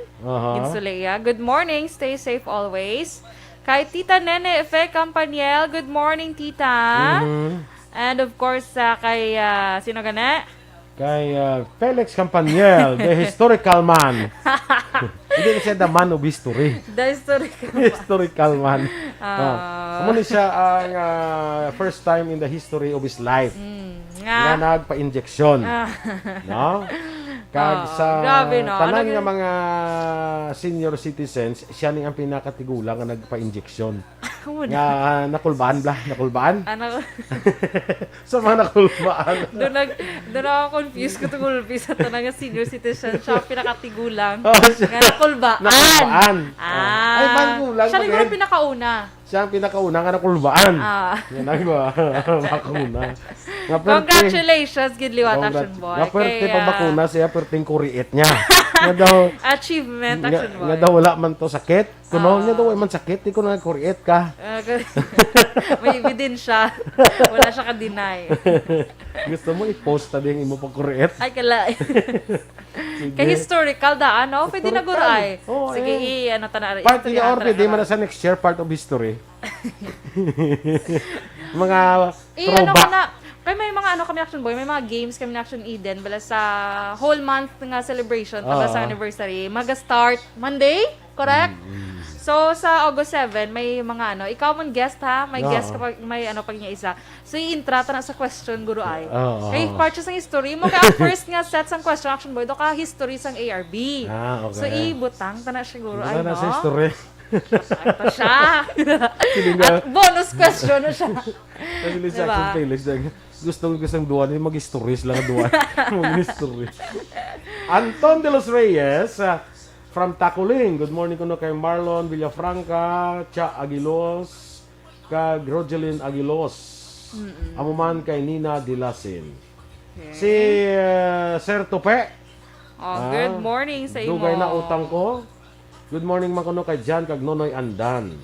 Speaker 3: Insulea. Good morning, stay safe always. Kay Tita Nene Fe Campaniel, good morning, Tita. And of course, kay, sino gana?
Speaker 1: Kay Felix Campaniel, the historical man. Hindi siya the man of history.
Speaker 3: The historical man.
Speaker 1: Historical man. Kumuni siya ang first time in the history of his life nga nagpa-injection. No? Kag sa
Speaker 3: grabe, no?
Speaker 1: tanan nga mga senior citizens, siya ning ang pinakatigulang nga nagpa-injection. Nga nakulbaan. Sa mga nakulbaan.
Speaker 3: Doon ako confused ko tungulpi sa tanang nga senior citizen. Siya pinakatigulang. Nga nakulbaan.
Speaker 1: Ay, magulang.
Speaker 3: Siya rin ang pinakauna.
Speaker 1: Siya ang pinakauna nga nakulbaan. Yan ang bakuna.
Speaker 3: Congratulations, Gidliwat Action Boy.
Speaker 1: Nga pwerte pang bakuna siya, pwerteng kuriit niya. Nga daw,
Speaker 3: Achievement, Action Boy.
Speaker 1: nga daw wala man to sakit. Kuno nga daw man sakit, di ko na kuriet ka.
Speaker 3: May ebidensya. Wala siya ka-deny.
Speaker 1: Gusto mo i-post ta din imo pag kuriet?
Speaker 3: Ay, kala. Kay historical da, ano? Pwede na guro ay.
Speaker 1: Oh,
Speaker 3: Sige, ano tanari.
Speaker 1: Part of or pwede man na sa next year, part of history. Mga
Speaker 3: ano
Speaker 1: throwback.
Speaker 3: ka na, kaya may mga ano kami Action Boy, may mga games kami na Action Eden bala sa whole month nga celebration bala sa anniversary. Maga-start Monday, correct? So sa August 7, may mga ano, ikaw man guest ha, may guest kapag may ano pag niya isa. So i-intrata na sa question guro ay. Kay part siya sang history mo kaya first nga set sang question Action Boy do ka history sang ARB.
Speaker 1: Okay.
Speaker 3: So ibutang tana siguro ay
Speaker 1: Wala na
Speaker 3: no.
Speaker 1: sa history.
Speaker 3: Ito siya. At bonus question na siya.
Speaker 1: Kasi sa action playlist gustong duwan mag-stories lang duwan. Mag-history. Anton de los Reyes from Taculing. Good morning kuno kay Marlon Villafranca, Cha Aguilos, kag Rogelyn Aguilos. Amuman kay Nina Dilasin. Si Sir Tope.
Speaker 3: Good morning sa imo.
Speaker 1: Dugay na utang ko. Good morning man kuno kay Jan kag Nonoy Andan.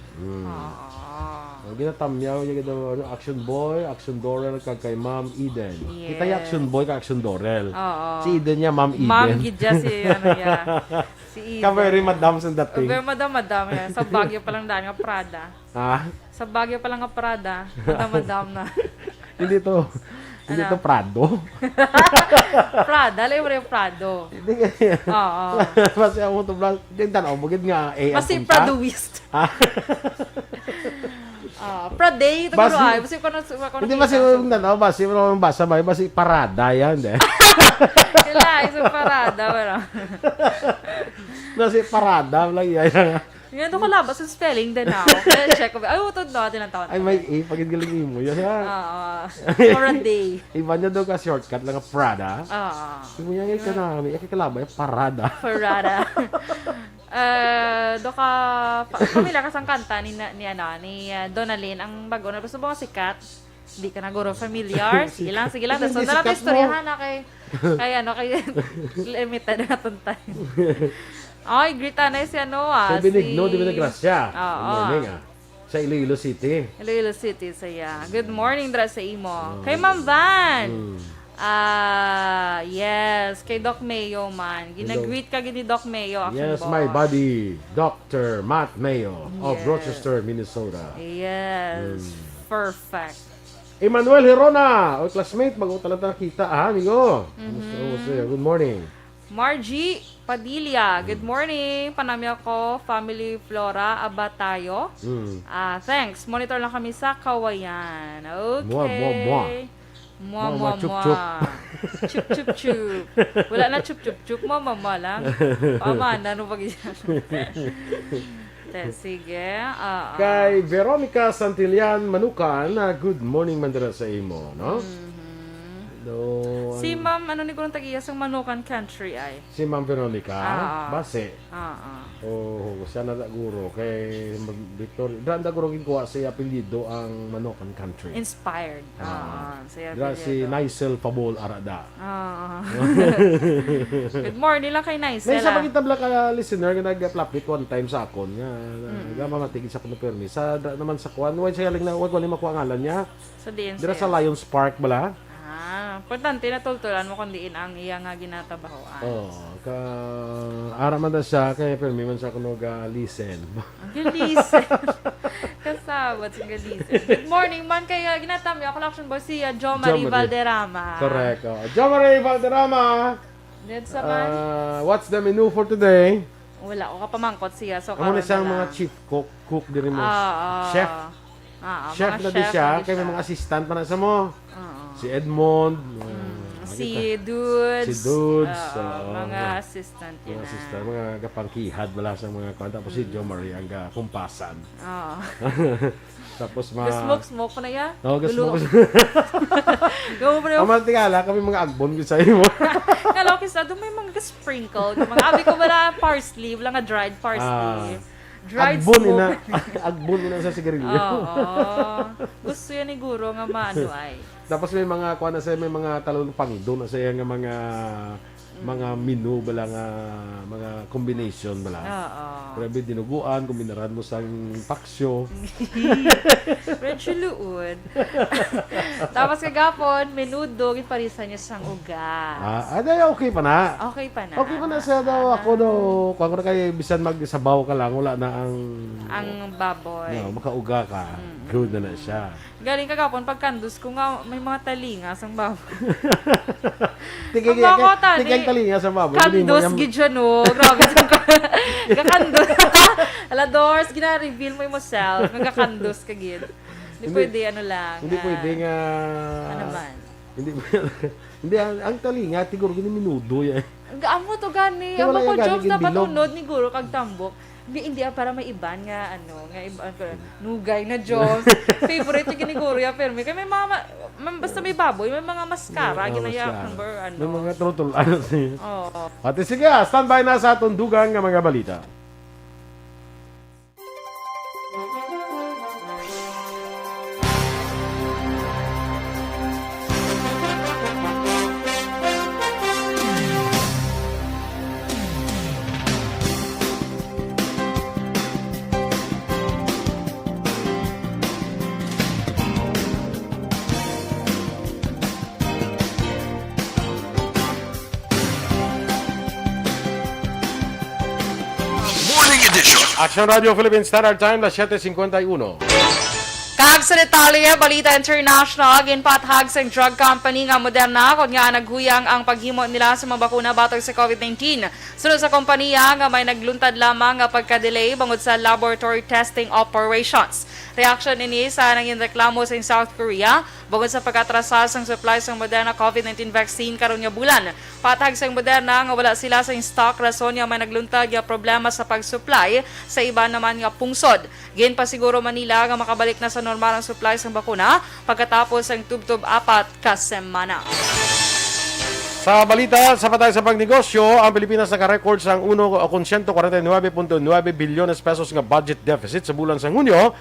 Speaker 1: Ginatamyaw niya daw Action Boy, Action Dorel kag kay Ma'am Eden.
Speaker 3: Yes.
Speaker 1: Kita yung Action Boy kag Action Dorel. Si Eden niya Ma'am Eden.
Speaker 3: Ma'am Gidja si ano niya. Si Eden.
Speaker 1: Ka-very madam sa dating.
Speaker 3: Very madam yan. Sa Baguio pa lang dahil nga Prada. Sa Baguio pa lang nga Prada. Madam na.
Speaker 1: Hindi to Prado.
Speaker 3: Prada, alam mo rin yung Prado.
Speaker 1: Hindi ganyan.
Speaker 3: Oo.
Speaker 1: Basta ako to vlog. Hindi tanaw, bugid nga
Speaker 3: Basta Pradoist. Praday, ito ko ay. Basta ko
Speaker 1: hindi basta yung tanaw, basta yung basa ba, basta parada yan.
Speaker 3: Kila, isang parada.
Speaker 1: Basta parada lang yan.
Speaker 3: Ngayon doon ko labas sa spelling din ako. Kaya check ko. Ay, utod natin ang taon.
Speaker 1: Ay, may pagid galing mo. Yan ha.
Speaker 3: For a day.
Speaker 1: Iba niya doon ka shortcut lang Prada. Iba niya ngayon ka na. May ikikalabay, parada.
Speaker 3: Parada. Do ka pamila kasang kanta ni Donalyn ang bago na gusto mo sikat. Hindi ka na guro familiar. Sige lang. So na natin istoryahan na kay limited na tuntay. Ay, grita na si ano
Speaker 1: Sa Benigno, di ba na Gracia?
Speaker 3: Oo.
Speaker 1: Sa Iloilo City.
Speaker 3: Iloilo City, saya. Good morning, dra sa imo. Kay Ma'am Van. Yes, kay Doc Mayo man. Ginag-greet ka gini Doc Mayo.
Speaker 1: Yes, my buddy, Dr. Matt Mayo of Rochester, Minnesota.
Speaker 3: Yes, perfect.
Speaker 1: Emmanuel Herona, o classmate, mag-utalata kita amigo. Good morning.
Speaker 3: Margie Padilla, good morning. Panami ako, Family Flora, aba tayo. Thanks. Monitor lang kami sa Kawayan. Okay. Mua. Chup. Wala na chup. Mama lang. Pamana, ano pag sige.
Speaker 1: Kay Veronica Santillan Manukan, good morning mandara sa imo, no?
Speaker 3: Si Ma'am, ano ni Gurong Tagiya sa Manukan Country ay?
Speaker 1: Si Ma'am Veronica, base. Siya na guro kay Victor. Daan da guro ginkuha sa apelyido ang Manukan Country.
Speaker 3: Inspired.
Speaker 1: Si Nicel Pabol Arada.
Speaker 3: Good morning lang kay Nicel.
Speaker 1: May isa pagitabla ka listener nga nag-flapit one time sa akon nga mamatigid sa kuno permi. Sa naman sa kuan, wag siya lang na wag wala makuha ngalan niya.
Speaker 3: Sa DNC.
Speaker 1: Dira sa Lions Park bala.
Speaker 3: Importante na tultulan mo kung diin ang iya nga ginatabahoan.
Speaker 1: Ara man da siya kay permi man sa kuno ga listen.
Speaker 3: Listen. Kasabot si listen. Good morning man kay ginatami ako Action Boy si Jo Marie Valderrama.
Speaker 1: Correct. Jo Marie Valderrama.
Speaker 3: That's man.
Speaker 1: What's the menu for today?
Speaker 3: Wala ko kapamangkot siya. So
Speaker 1: ano siyang mga chief cook diri mo? Chef. Chef na di siya kay may mga assistant pa na sa mo. Si Edmond,
Speaker 3: si Dudes, mga assistant yun.
Speaker 1: Mga kapangkihad wala sa mga kanta. Tapos si Jo Marie ang kumpasan. Tapos
Speaker 3: smoke ko na ya?
Speaker 1: Smoke.
Speaker 3: Go bro.
Speaker 1: Tigala kami mga agbon sa imo.
Speaker 3: Kalo kisa do may mga sprinkle, mga abi ko wala parsley, wala nga dried parsley.
Speaker 1: Agbon na sa sigarilyo.
Speaker 3: Gusto yan ni Guro nga maano ay.
Speaker 1: Tapos may mga kuha na sa may mga talong pangdo na sa nga mga mga menu bala nga mga combination bala. Grabe dinuguan, kumbinaran mo sang paksyo.
Speaker 3: Medyo luod. Tapos kagapon, menudo, ginparisan niya sang uga.
Speaker 1: Aday, okay pa na.
Speaker 3: Okay pa na.
Speaker 1: Okay pa na siya daw. Ako daw, kung ako na kayo, bisan magsabaw ka lang, wala na
Speaker 3: ang baboy.
Speaker 1: No, makauga ka. Good na siya.
Speaker 3: Galing kagapon, pagkandus ko nga, may mga talinga sang baboy.
Speaker 1: Tigay talinga sa baboy.
Speaker 3: Kandos, gid siya, no? Grabe. Kakandos. Aladors, gina-reveal mo yung self. Nagakandos ka, gid. Hindi pwede, ano lang.
Speaker 1: Hindi pwede nga...
Speaker 3: Ano man?
Speaker 1: Hindi, ang talinga, siguro gini minudo yan.
Speaker 3: Amo to gani. Amo ko jobs na patunod ni Guro kag tambok. Hindi para may iban nga nga iban nugay na jobs. Favorite yung giniguro ya pero kay may mga basta may baboy, may mga mascara ginaya number
Speaker 1: May mga trotol siya.
Speaker 3: Oo.
Speaker 1: Ate sige, standby na sa atong dugang nga mga balita. Aksyon Radio Philippines Standard Time, las 7:51.
Speaker 3: Kag sa detalye, Balita International, ginpathag sa drug company nga Moderna kung nga naghuyang ang paghimo nila sa mga bakuna batog sa COVID-19. Sunod sa kompanya nga may nagluntad lamang nga pagka-delay bangod sa laboratory testing operations. Reaction ini sa nanging reklamo sa South Korea bangod sa pagkatrasas ng supplies ng Moderna COVID-19 vaccine karon nga bulan. Patag sa Moderna nga wala sila sa stock rason nga may nagluntad nga problema sa pag-supply sa iba naman nga pungsod. Gin pa siguro Manila nga makabalik na sa normal ang supplies ng bakuna pagkatapos ang tubtob 4 ka semana.
Speaker 1: Sa balita, sa patay sa pagnegosyo, ang Pilipinas naka-record sa 149.9 bilyones pesos nga budget deficit sa bulan sa Hunyo,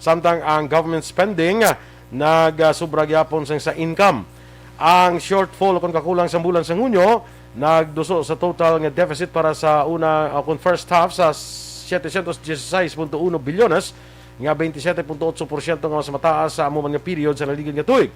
Speaker 1: samtang ang government spending nag-sobra gyapon sa income. Ang shortfall kung kakulang sa bulan sa Hunyo, nagduso sa total nga deficit para sa first half sa 716.1 bilyones, nga 27.8% nga mas mataas sa amuman nga period sa naligid nga tuig.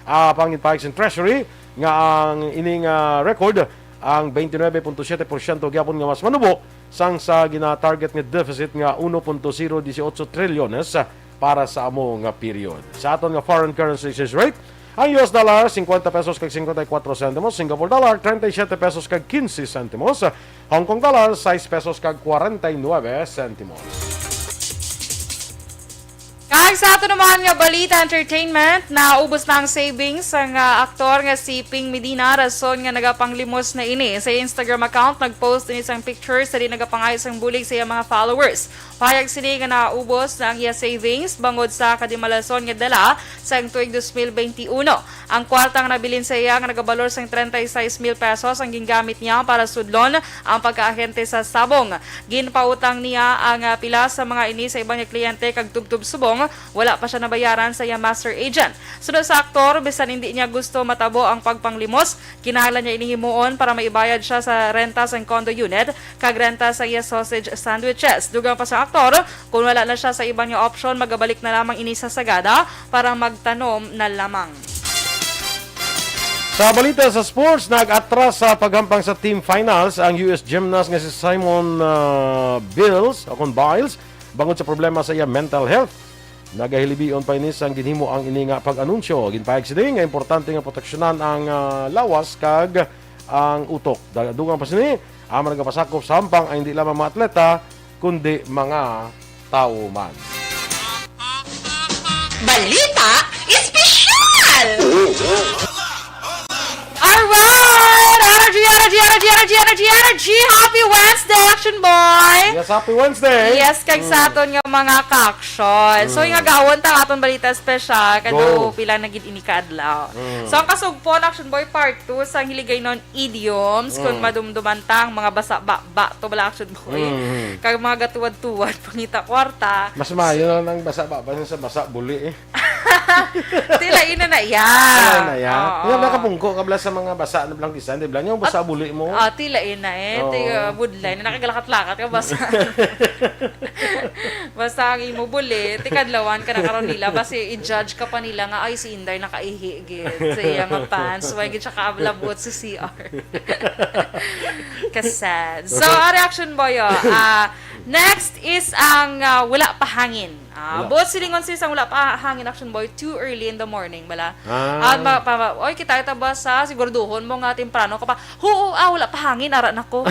Speaker 1: Pangin paig sa Treasury nga ang ining record ang 29.7% gyapon nga mas manubo sang sa gina-target nga deficit nga 1.018 trilyones para sa amo nga period. Sa aton nga foreign currency exchange rate, ang US dollar 50 pesos kag 54 centimos, Singapore dollar 37 pesos kag 15 centimos, Hong Kong dollar 6 pesos kag 49 centimos.
Speaker 3: Kahit sa ato naman nga Balita Entertainment, na ubos na ang savings ang aktor nga si Ping Medina rason nga nagapanglimos na ini. Sa Instagram account, nagpost din isang picture sa di nagapangayos ang bulig sa iyang mga followers. Pahayag sini nga naubos na ang iya savings bangod sa kadimalason nga dala sa tuig 2021. Ang kwartang nabilin sa iya nga nagabalor sa 36,000 pesos ang gingamit niya para sudlon ang pagkaahente sa sabong. Ginpautang niya ang pila sa mga ini sa ibang kliyente kag tubtub subong. Wala pa siya nabayaran sa iyang master agent. Sunod sa aktor, bisan hindi niya gusto matabo ang pagpanglimos, kinahanglan niya inihimuon para maibayad siya sa renta sa condo unit kag renta sa iya sausage sandwiches. Dugang pa sa aktor, kung wala na siya sa ibang niya option, magabalik na lamang ini sa sagada para magtanom na lamang.
Speaker 1: Sa balita sa sports, nag-atras sa paghampang sa team finals ang US gymnast nga si Simon Biles bangod sa problema sa iya mental health. Nagahilibion pa inis ang ginhimo ang ini nga pag-anunsyo. Ginpahig sila nga importante nga proteksyonan ang lawas kag ang utok. Dugang pa sini, ang nagapasakop sa hampang ay hindi lamang mga atleta kundi mga tao man.
Speaker 12: Balita Espesyal!
Speaker 3: Energy! Happy Wednesday, Action Boy!
Speaker 1: Yes, happy Wednesday!
Speaker 3: Yes, kag sa aton nga mga ka-action. So, yung agawon ta aton balita special, kado pila na gid ini kaadlaw. So, ang kasugpon, Action Boy Part 2, sa hiligay non idioms, kung madumdumantang mga basa-ba, to bala Action Boy. Kag mga gatuwad-tuwad, pangita kwarta.
Speaker 1: Mas mayo na ng basa-ba, sa basa-buli eh.
Speaker 3: Tilain na yan.
Speaker 1: Tilain na yan.
Speaker 3: Oo.
Speaker 1: Yung nakapungko kabla sa mga basa na blang design, di ba? Yung basa buli mo.
Speaker 3: Tilain na
Speaker 1: Oo.
Speaker 3: Woodline. Nakagalakat-lakat ka basta. Basta ang imo buli. Tikadlawan ka na karon nila. Basta i-judge ka pa nila nga, ay si Inday nakaihigit. Sa iya nga pants. Why gid siya kaablabot sa CR. Kasad. So, reaction boy, next is ang wala pa hangin. Buot silingon sis ang wala pa hangin action boy too early in the morning bala. Oy kita ba sa siguraduhon mo nga temprano ka pa. Wala pa hangin ara nako.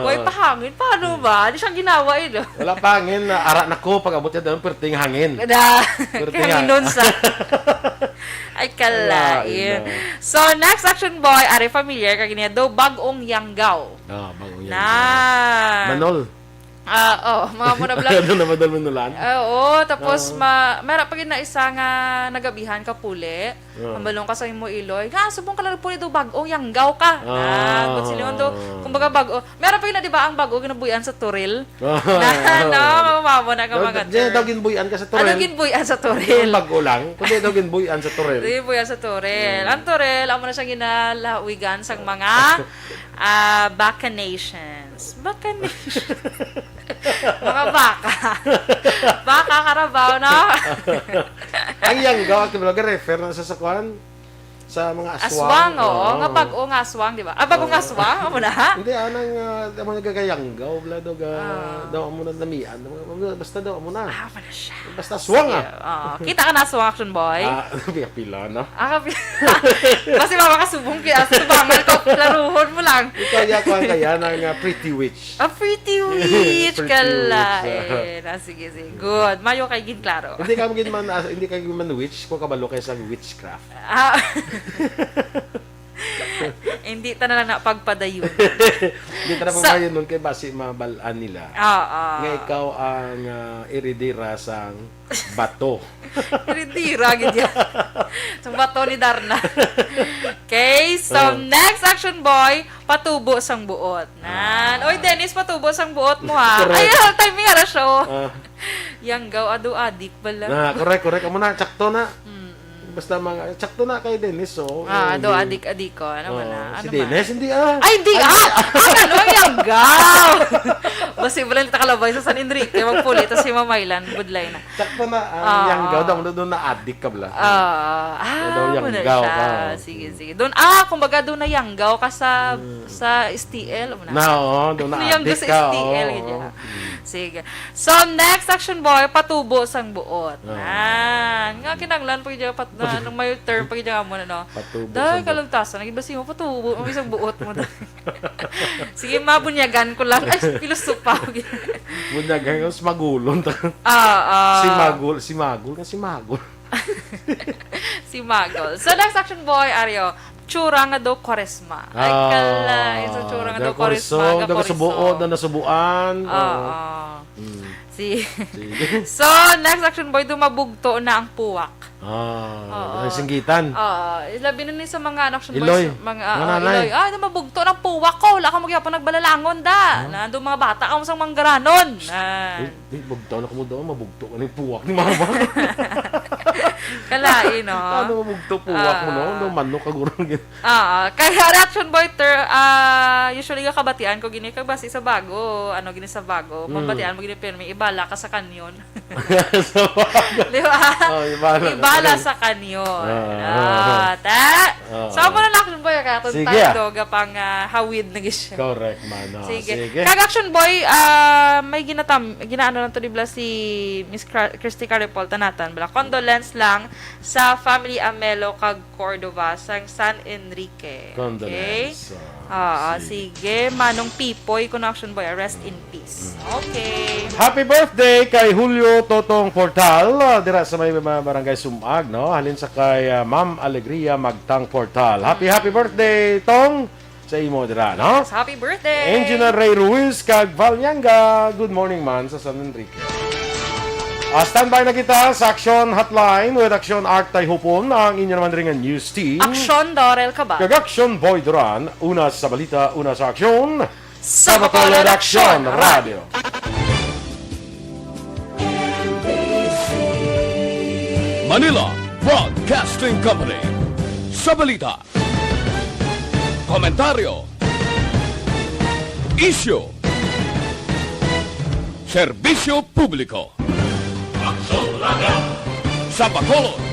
Speaker 3: Boy pa hangin paano ba? Di siya ginawa ilo.
Speaker 1: Wala pa hangin, ara nako pag abot niya doon perting hangin.
Speaker 3: Kaya nun sa ay kalain. So next action boy, are familiar ka giniya do bagong yanggaw.
Speaker 1: Bagong
Speaker 3: yanggaw.
Speaker 1: Manol.
Speaker 3: Mga muna vlog.
Speaker 1: Ano na madal manulan?
Speaker 3: Tapos meron pa na isa nga nagabihan ka puli. Hambalong ka sa imo iloy. Subong ka lang puli do bagong yanggaw ka. But sila do kumbaga bago. Meron pa na di ba ang bago ginabuyan sa Dorel? Mamamo na ka mga.
Speaker 1: Di daw ginbuyan ka sa Dorel.
Speaker 3: Ano ginbuyan sa Dorel?
Speaker 1: Bago lang. Kundi daw ginbuyan sa Dorel.
Speaker 3: Ginbuyan sa Dorel. Ang Dorel, amo na siya ginalawigan sang mga vaccinations. Mga baka. Baka karabaw, no?
Speaker 1: Ang yanggaw, refer na sa sakwan sa mga aswang.
Speaker 3: Nga bagong aswang, di ba? Bagong aswang, amo na?
Speaker 1: Hindi, mo nagagayanggaw, daw mo na namian. Basta daw mo na.
Speaker 3: Pala siya.
Speaker 1: Basta aswang,
Speaker 3: Kita ka na aswang, action boy?
Speaker 1: Pila, no?
Speaker 3: Kasi makakasubong kaya sa tubangan ko, laruhon mo lang.
Speaker 1: Kaya ng Pretty Witch.
Speaker 3: Pretty Witch, kalain. Sige. Good. Mayo kay ginklaro.
Speaker 1: Hindi ka man witch, kung kabalo kayo sa witchcraft.
Speaker 3: Hindi ta na lang napagpadayon.
Speaker 1: Hindi ta na pagpadayon nun kay basi mabalaan nila. Nga ikaw ang iridira sang bato.
Speaker 3: Iridira, gid yan. Sang bato ni Darna. Okay, so next action boy, patubo sang buot. Oy Dennis, patubo sang buot mo ha. Ay, timing ara siya. Yanggaw adu adik bala.
Speaker 1: Correct. Amo na, tsakto na. Basta mga sakto na kay Dennis
Speaker 3: do adik ko ano man
Speaker 1: si Dennis hindi
Speaker 3: hindi ano yanggaw basta wala nita kalabay sa San Enrique magpuli tas si Mamaylan budlay na
Speaker 1: sakto na yanggaw doon na adik ka bla
Speaker 3: yanggaw sige doon kumbaga doon na yanggaw ka sa STL
Speaker 1: doon na adik
Speaker 3: sa STL sige so next action boy patubo sang buot nga kinanglan po yung nung may term pag yung mo na no. Dahil kalagtasan, nagibasi mo, patubo, ang isang buot mo. Sige, mabunyagan ko lang. Ay, pilusupa.
Speaker 1: Bunyagan ko, smagulon. Si Magul. Si Magul.
Speaker 3: So, next action boy, Aryo, tsura nga daw koresma. Ay, kala, isang tsura nga daw koresma.
Speaker 1: Nasubuan.
Speaker 3: So, next action boy, dumabugto na ang puwak.
Speaker 1: Singgitan.
Speaker 3: Labi na sa mga action
Speaker 1: Iloy.
Speaker 3: boys. Iloy. Dumabugto ng puwak ko. Wala ka magyapon nagbalalangon da. Doon mga bata ka masang manggaranon.
Speaker 1: Bugto na ko mo daw, mabugto ka ng puwak ni mama.
Speaker 3: Kalain, no?
Speaker 1: Ano mabugto puwak mo, no? No, manok ka gurang gin.
Speaker 3: Kaya reaction boy, usually ka kabatian ko gini kagbasi sa bago. Gini sa bago. Mabatian mo gini pero may ibala ka sa kanyon. Di ba? Ibala sa kanyon. So, mo na action boy, katong tayo gapang hawid na gisya.
Speaker 1: Correct, man.
Speaker 3: Sige. Kag-action boy, may ginaano lang to dibla si Miss Christy Caripol tanatan. Bala, condolence lang sa family Amelo kag Cordova sang San Enrique.
Speaker 1: Condolence.
Speaker 3: Sige. Manong Pipoy, action boy, rest in peace. Okay.
Speaker 1: Happy birthday kay Julio Totong Portal. Dira sa may barangay Sumag, no? Halin sa kay Ma'am Alegria Magtang Portal. Happy birthday, Tong! Sa imo dira, no?
Speaker 3: Yes, happy birthday!
Speaker 1: Engineer Ray Ruiz kag Valyanga. Good morning, man, sa San Enrique. Standby na kita sa Aksyon Hotline with Aksyon Art Hupon, ang inyo naman rin ang news team.
Speaker 3: Aksyon Dorel ka ba?
Speaker 1: Kag Aksyon Boy Duran, una sa balita, una sa aksyon.
Speaker 3: Sa Bacolod Aksyon Radio.
Speaker 8: Manila Broadcasting Company. Sa balita, komentaryo, issue, serbisyo publiko. Aksyon Radio sa Bacolod.